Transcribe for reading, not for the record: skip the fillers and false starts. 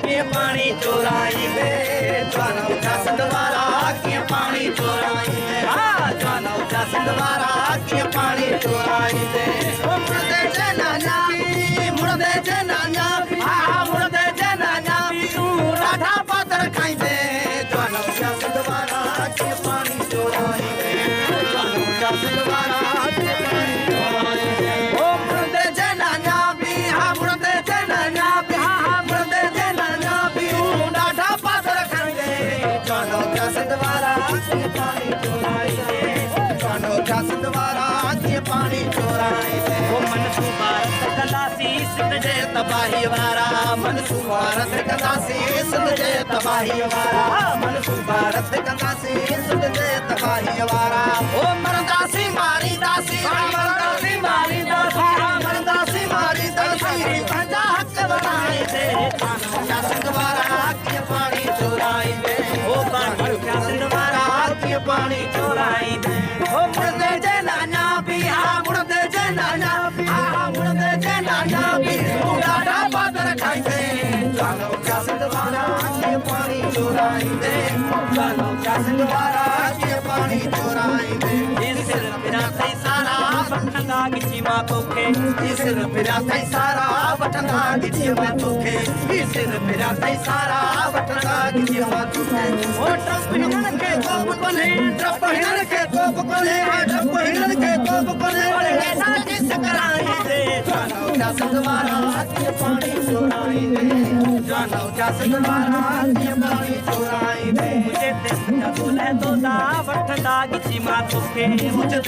के पानी चोराई दे जानो जस द्वारा के पानी चोराई दे जानो जस द्वारा के पानी चोराई दे मुड़दे जनाना मुड़दे जनाना मुड़दे जनाना तू राठा पातर खाई दे जानो जस द्वारा के पानी चोराई दे जानो जस द्वारा के पानी चोराई दे ओ मुड़दे जनाना भी मुड़दे जनाना भी मुड़दे जनाना भी तू राठा पातर खाई दे जानो जस द्वारा के पानी चोराई दे जानो जस द्वारा के पानी चोराई दे ओ मनसू भारत कलासी सिंध जे तबाही वारा मनसू भारत कलासी सिंध जे तबाही वारा मनसू भारत कलासी सिंध जे तबाही वारा ओ मरदासी मारी दासी मरदासी मारी दासी मरदासी मारी दासी पंजा हक बनाए दे जस द्वारा के पानी चोराई दे ओ पानी जस द्वारा के पानी चोराई दे ओ मुड़दे जनाना भी मुड़दे जनाना मुड़दे जनाना भी उड़ाड़ा पातर खाई दे जानो जस द्वारा के पानी चोराई दे जानो जस द्वारा के पानी चोराई दे सिर फिरा थई सारा वठंदा गिची मां तोखे सिर फिरा थई सारा वठंदा गिची मां तोखे सिर फिरा थई सारा वठंदा गिची मां तोखे ओ टप हिनन के कोप कोने टप हिनन के कोप कोने टप हिनन के कोप कोने ऐसा किस कराई दे जानो जस द्वारा के पानी चोराई दे जानो जस द्वारा के पानी चोराई दे मुझे ते बोले तो दा वठंदा गिची मां तोखे मुझे